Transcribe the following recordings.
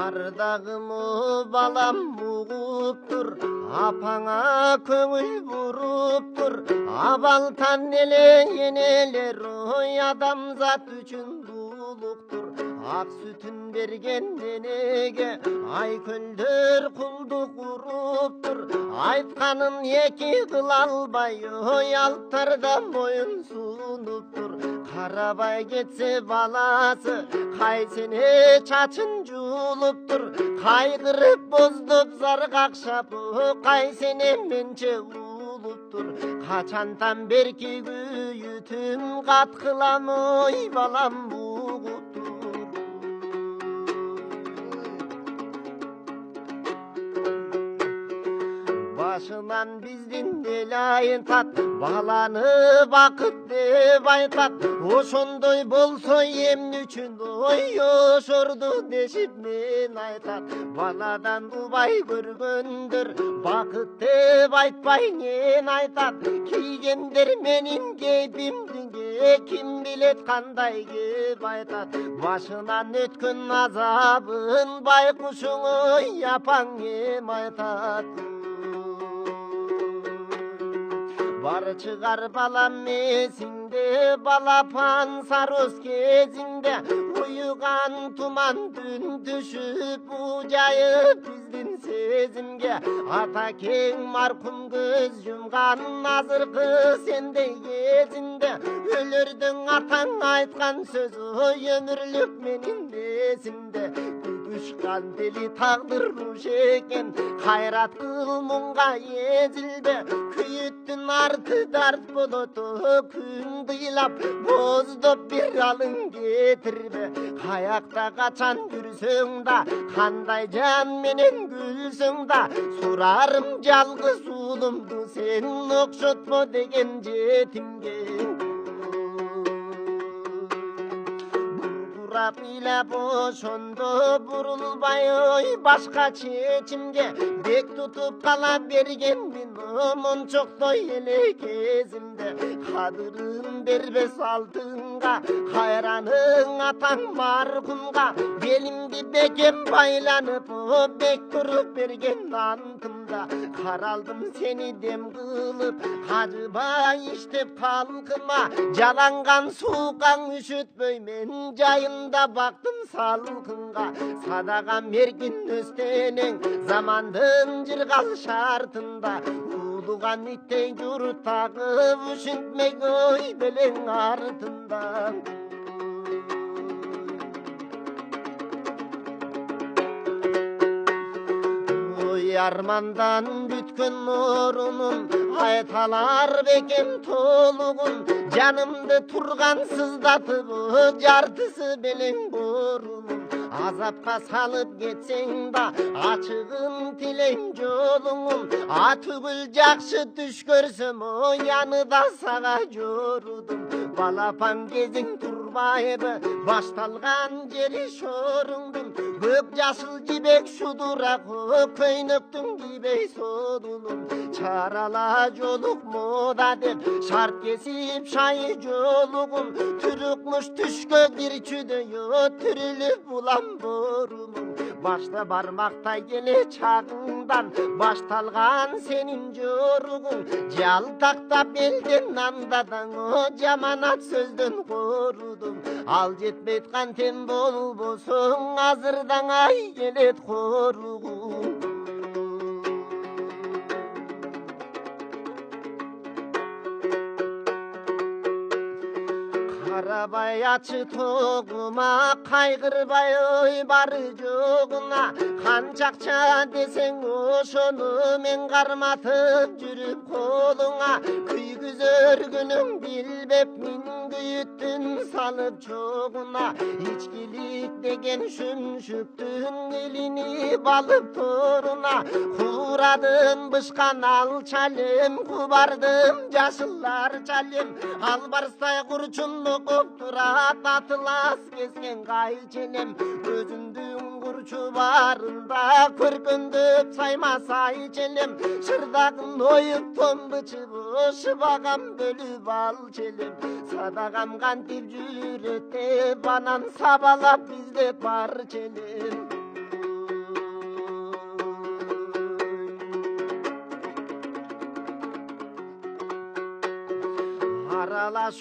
ардагымы балам угуптур, апаңа көңүл буруптур. Абалтан эле энелер ой адамзат үчүн улуктур. Ак сүтүн берген энеге ай көлдөр кулдук уруптур. Айтканын эки кыла албай ой алтарда моюн сунуптур. Карабай кетсе баласы кайсене чачын жуулуптур. Кайгырып боздоп зар какшап кайсене менче улуптур. Качантан берки күйүтүн каткылам ой балам бугуптур. Башынан биздин эл айтат, баланы бакыт деп айтат. Ошондой болсо эмне үчүн ой ошорду дешип мен айтат. Баладан убай көргөндөр бакыт деп айтпай нен айтат. Кийгендер менин кейпимди ким билет кандай кеп айтат. Башынан өткөн азабын байкушуң ой апаң эм айтат. Бар чыгар балам эсиңде, балапан сарос кезиңде. Уюган туман түн түшүп жайып биздин сезимге. Ата кең маркум көз жумган азыркы сендей кезинде. Өлөрдөң атаң айткан сөзү өмүрлүк менин эсимде. Күгүшкан дили тагдыр руш экен, кайрат кыл мунга эзилбе. Күйүттүн арты дарт болот күн дыйлап, боздоп бир алың кетирбе. Каякта качан жүрсөң да, кандай жан менен күлсөң да, сурарым жалгыз уулумду сен окшотпо деген жетимге. Илеп ошондо бурулбай ой башка чечимге. Бек тутуп кала бергенмин мончоктой эле кезимде. Кадырын бербес алтынга, кайраның атаң маркумга. Белимди бекем байланып бек туруп берген антымда. Каралдым сени дем кылып, кажыбай иштеп калкыма. Жаланган суукаң үшүтпөй мен жайында бактым салкынга. Садагам эркин өстенең замандын жыргал шартында. Улуган иттей журт тагып ушинтмек ой белең артында. Армандан бүткөн орунум, айталар бекем толугун. Жанымды турган сыздатып жартысы белең борунум. Азапка салып кетсең да ачыгын тилейм жолуңун. Атүгүл жакшы түш көрсөм яныда сага жорудум. Балапан кезиң турбайбы башталган жери шоруңдун. Көк жашыл жибек шудура көйнөктүн кийбей содунун. Чарала жолук мода деп шарт кесип шайы жолугун. Түрүкмүш түшкө кирчүдөй түрүлүп улам борунун. Башта бармактай келе чагыңдан башталган сенин жоругуң. Жалтактап элден андадаң жаманат сөздөн корудум. Ал жетпейт кантем болбосоң азырдан ай келет коругуң. Карабай ачы тогума, кайгырбай ой бары жогуна. Канча акча десең ошону мен карматып жүрүп колуңа. Күйгүзөр күнүң билбеп мин күйүттүн салып чогуна. Ичкилик деген шүмшүктүн илини балып торуна. Куурадын бышкан ал чалем, кубардым жашылар чалем. Ал барстай курчунлук турат атылас кескен кайченем. Өзүмдүн курчу барында көргөндөп саймасай челем. Шырдагын оюп томбучуп шыбагам бөлүп ал челем. Садагам кантип жүрөт деп анан сабалап издеп бар челем. аралаш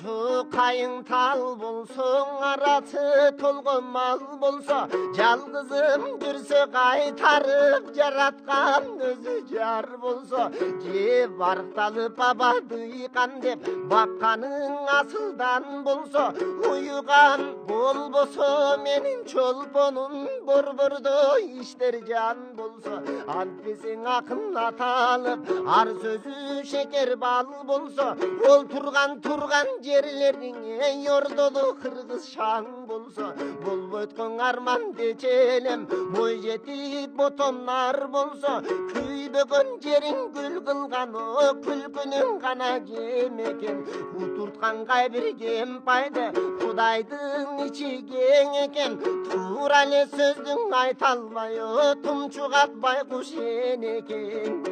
кайың тал болсоң арасы толгон мал болсо жалгызым жүрсө кайтарып жараткан өзү жар болсо же баркталып аба дыйкан деп бакканың асылдан болсо уюган болбосо менин чолпонум борбордо иштер жан болсо антпесең акын аталып ар сөзү шекер бал болсо ол турган жерлериңе ордолу кыргыз шаң болсо болбой өткөн арман дечелем бой жетип ботомнар болсо күйбөгөн жериң гүл кылган о күлкүнүң гана жем экен утурткан кайбир кемпайды кудайдын ичи кең экен туура эле сөздүң айта албай о тумчугат байкуш энекең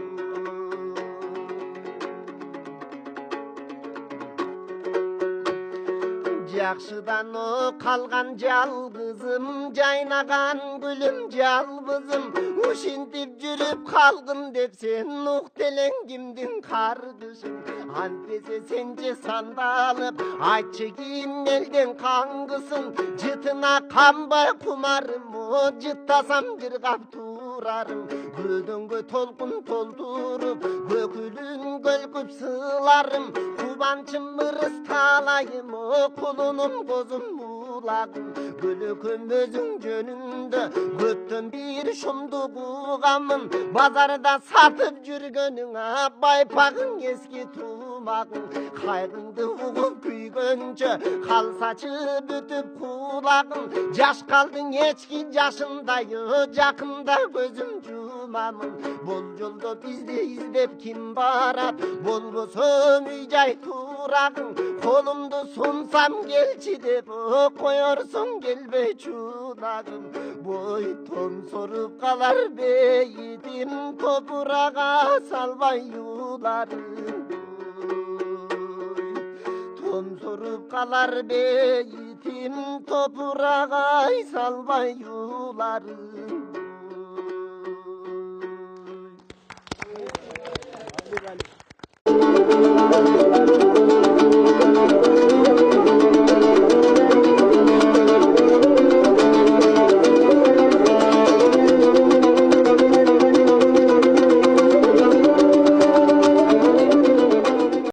жакшыдан калган жалгызым жайнаган гүлүм жалбызым ушинтип жүрүп калгын деп сен ук делең кимдин каргышын антпесе сенче сандалып айтчы ким элден каңгысын жытына канбай кумарым о жыттасам жыргап турарым көдөнгө толкун толтуруп көкүлүн көлкүп сыларым кубанчым ырыс талайым о кулунум козум улагым көлөкөм өзүң жөнүндө көптөн бир шумдук угамын базарда сатып жүргөнүңө байпагың эски тумагың кайгыңды угуп күйгөнчө калсачы бүтүп кулагың жаш калдың эчки жашындай жакында көзүм жумамын бул жолдо бизди издеп ким барат болбосо үй жай турагың колумду сунсам келчи деп коерсуң келбей чунагым бой томсоруп калар бейитим топурага салбай юларым томсоруп калар бейитим топурага салбай юларым